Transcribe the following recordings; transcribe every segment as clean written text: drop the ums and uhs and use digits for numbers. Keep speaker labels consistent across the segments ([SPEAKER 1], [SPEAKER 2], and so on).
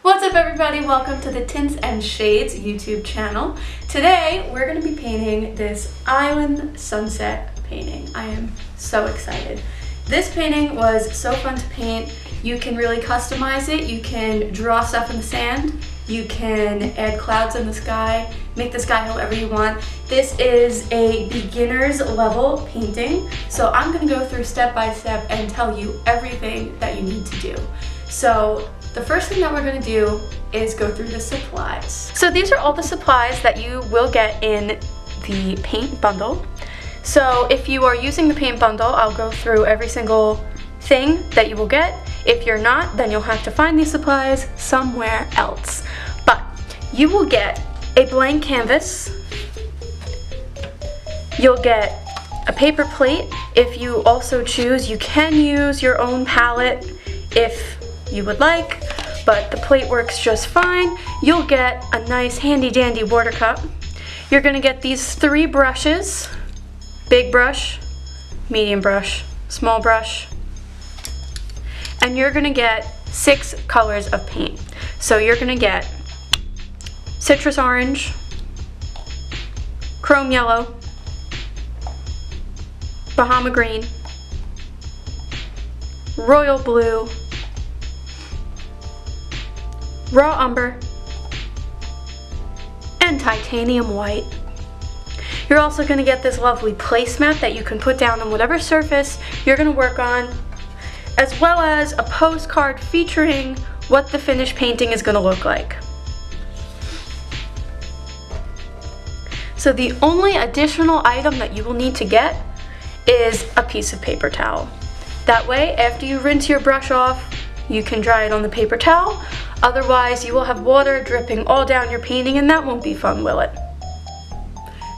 [SPEAKER 1] What's up everybody? Welcome to the Tints and Shades YouTube channel. Today we're going to be painting this island sunset painting. I am so excited. This painting was so fun to paint. You can really customize it. You can draw stuff in the sand. You can add clouds in the sky, make the sky however you want. This is a beginner's level painting, so I'm going to go through step by step and tell you everything that you need to do. So the first thing that we're going to do is go through the supplies. So these are all the supplies that you will get in the paint bundle. So if you are using the paint bundle, I'll go through every single thing that you will get. If you're not, then you'll have to find these supplies somewhere else. But you will get a blank canvas. You'll get a paper plate. If you also choose, you can use your own palette if you would like, but the plate works just fine. You'll get a nice handy dandy water cup. You're gonna get these 3 brushes: big brush, medium brush, small brush, and you're gonna get 6 colors of paint. So you're gonna get citrus orange, chrome yellow, Bahama green, royal blue, raw umber, and titanium white. You're also going to get this lovely placemat that you can put down on whatever surface you're going to work on, as well as a postcard featuring what the finished painting is going to look like. So the only additional item that you will need to get is a piece of paper towel. That way, after you rinse your brush off, you can dry it on the paper towel. Otherwise, you will have water dripping all down your painting, and that won't be fun, will it?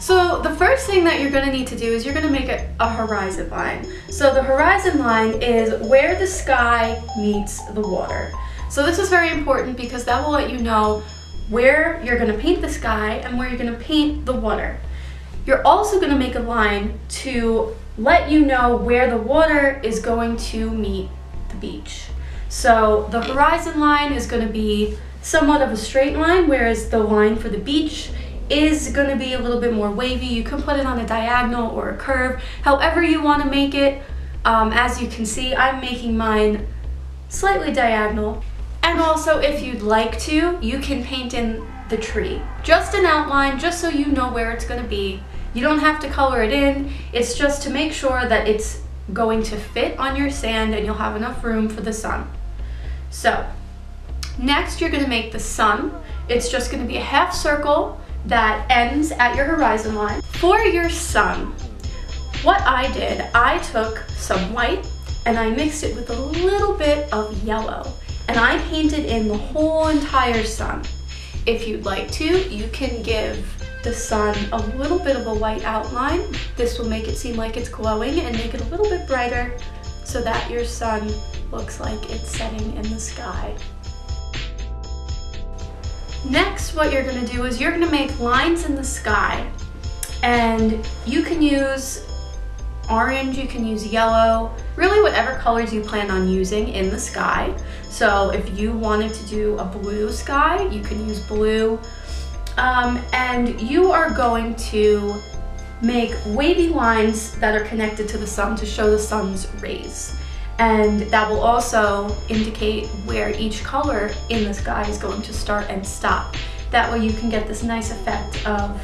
[SPEAKER 1] So the first thing that you're going to need to do is you're going to make a horizon line. So the horizon line is where the sky meets the water. So this is very important because that will let you know where you're going to paint the sky and where you're going to paint the water. You're also going to make a line to let you know where the water is going to meet the beach. So the horizon line is going to be somewhat of a straight line, whereas the line for the beach is going to be a little bit more wavy. You can put it on a diagonal or a curve, however you want to make it. As you can see, I'm making mine slightly diagonal. And also, if you'd like to, you can paint in the tree. Just an outline, just so you know where it's going to be. You don't have to color it in. It's just to make sure that it's going to fit on your sand and you'll have enough room for the sun. So next you're going to make the sun. It's just going to be a half circle that ends at your horizon line. For your sun, what I did, I took some white and I mixed it with a little bit of yellow, and I painted in the whole entire sun. If you'd like to, you can give the sun a little bit of a white outline. This will make it seem like it's glowing and make it a little bit brighter so that your sun looks like it's setting in the sky. Next, what you're going to do is you're going to make lines in the sky, and you can use orange, you can use yellow, really whatever colors you plan on using in the sky. So if you wanted to do a blue sky, you can use blue. And you are going to make wavy lines that are connected to the sun to show the sun's rays. And that will also indicate where each color in the sky is going to start and stop. That way you can get this nice effect of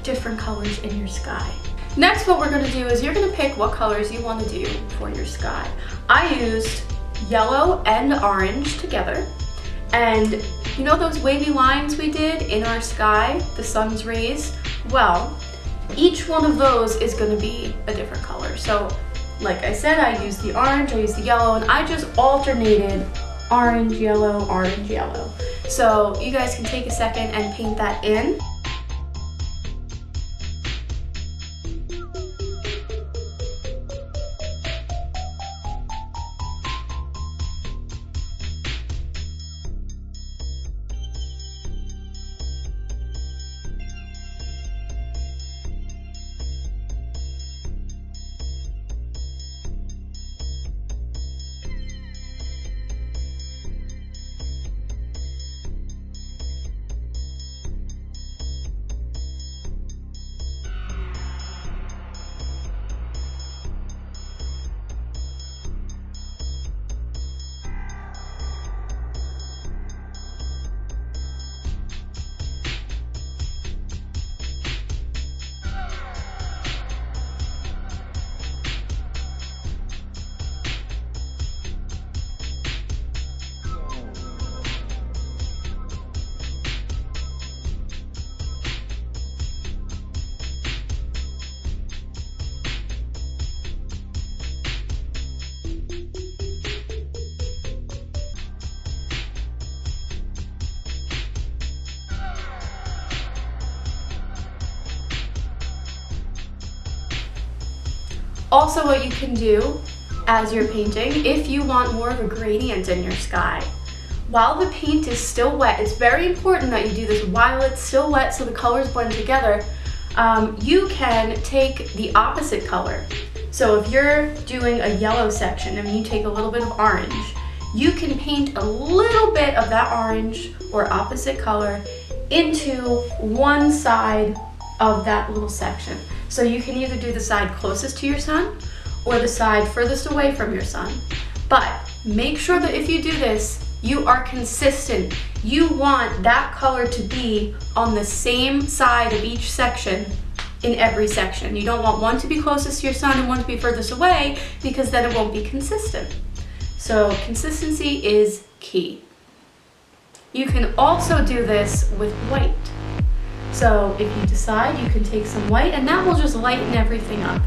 [SPEAKER 1] different colors in your sky. Next, what we're going to do is you're going to pick what colors you want to do for your sky. I used yellow and orange together. And you know those wavy lines we did in our sky, the sun's rays? Well, each one of those is going to be a different color. So like I said, I used the orange, I used the yellow, and I just alternated orange, yellow, orange, yellow. So you guys can take a second and paint that in. Also, what you can do as you're painting, if you want more of a gradient in your sky, while the paint is still wet, it's very important that you do this while it's still wet so the colors blend together. You can take the opposite color. So if you're doing a yellow section and you take a little bit of orange, you can paint a little bit of that orange or opposite color into one side of that little section. So you can either do the side closest to your sun or the side furthest away from your sun. But make sure that if you do this, you are consistent. You want that color to be on the same side of each section in every section. You don't want one to be closest to your sun and one to be furthest away, because then it won't be consistent. So consistency is key. You can also do this with white. So if you decide, you can take some white and that will just lighten everything up.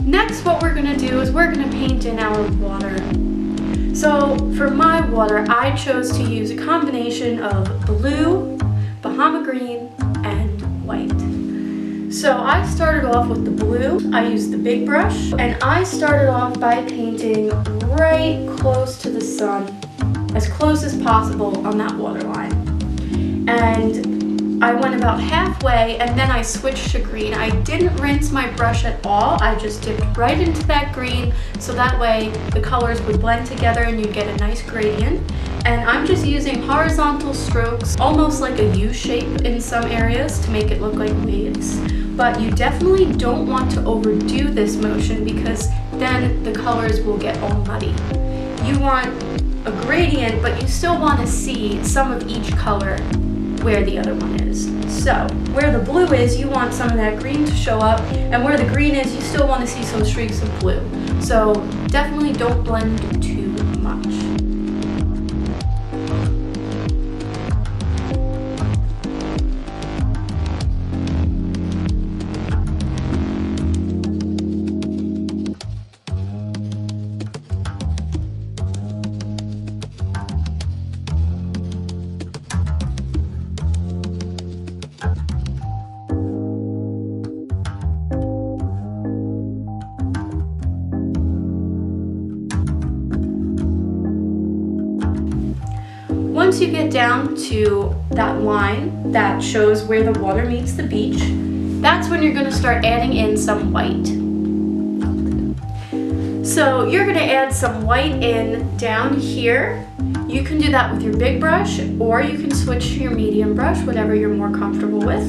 [SPEAKER 1] Next, what we're gonna do is we're gonna paint in our water. So for my water, I chose to use a combination of blue, Bahama green, and white. So I started off with the blue. I used the big brush, and I started off by painting right close to the sun, as close as possible on that water line. And I went about halfway and then I switched to green. I didn't rinse my brush at all. I just dipped right into that green so that way the colors would blend together and you'd get a nice gradient. And I'm just using horizontal strokes, almost like a U shape in some areas to make it look like waves. But you definitely don't want to overdo this motion because then the colors will get all muddy. You want a gradient, but you still want to see some of each color where the other one is. So where the blue is, you want some of that green to show up, and where the green is, you still want to see some streaks of blue. So definitely don't blend too much. Once you get down to that line that shows where the water meets the beach, that's when you're going to start adding in some white. So you're going to add some white in down here. You can do that with your big brush, or you can switch to your medium brush, whatever you're more comfortable with.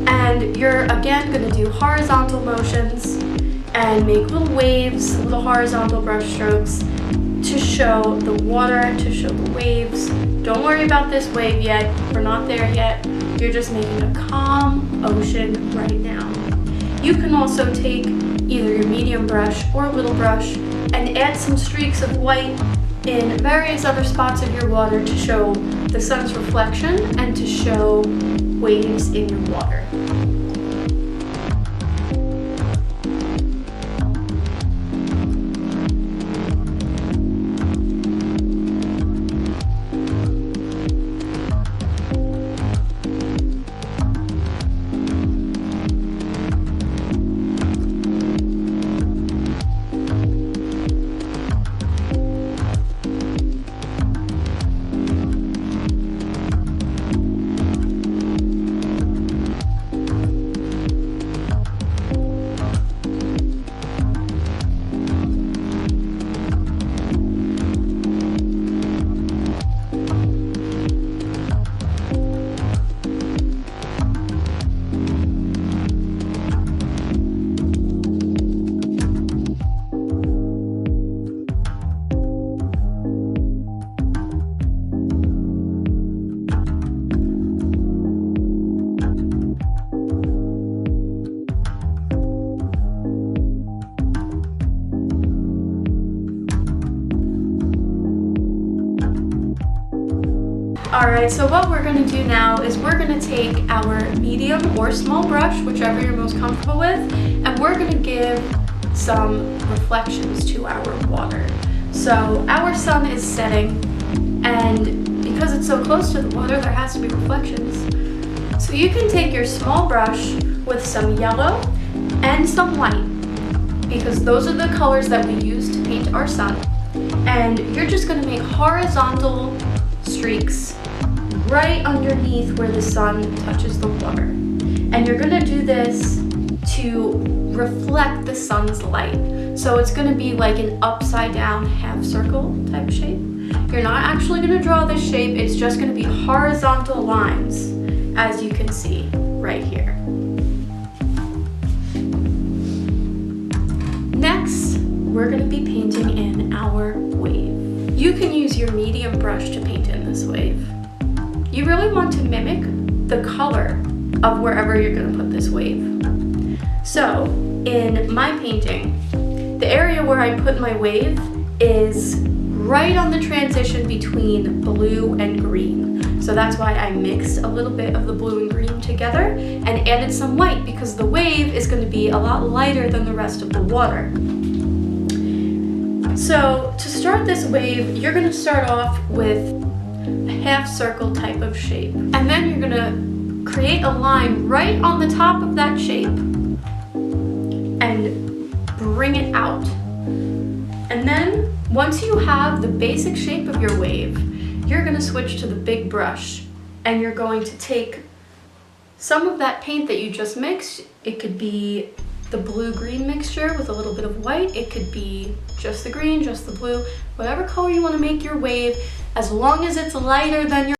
[SPEAKER 1] And you're again going to do horizontal motions and make little waves, little horizontal brush strokes to show the water, to show the waves. Don't worry about this wave yet, we're not there yet. You're just making a calm ocean right now. You can also take either your medium brush or a little brush and add some streaks of white in various other spots of your water to show the sun's reflection and to show waves in your water. Alright, so what we're going to do now is we're going to take our medium or small brush, whichever you're most comfortable with, and we're going to give some reflections to our water. So our sun is setting, and because it's so close to the water, there has to be reflections. So you can take your small brush with some yellow and some white, because those are the colors that we use to paint our sun. And you're just going to make horizontal streaks right underneath where the sun touches the water. And you're going to do this to reflect the sun's light. So it's going to be like an upside down half circle type shape. You're not actually going to draw this shape, it's just going to be horizontal lines, as you can see right here. Next, we're going to be painting in our wave. You can use your medium brush to paint in this wave. You really want to mimic the color of wherever you're going to put this wave. So, in my painting, the area where I put my wave is right on the transition between blue and green. So that's why I mixed a little bit of the blue and green together and added some white, because the wave is going to be a lot lighter than the rest of the water. So to start this wave, you're going to start off with a half circle type of shape. And then you're going to create a line right on the top of that shape and bring it out. And then once you have the basic shape of your wave, you're going to switch to the big brush and you're going to take some of that paint that you just mixed. It could be the blue-green mixture with a little bit of white. It could be just the green, just the blue, whatever color you want to make your wave, as long as it's lighter than your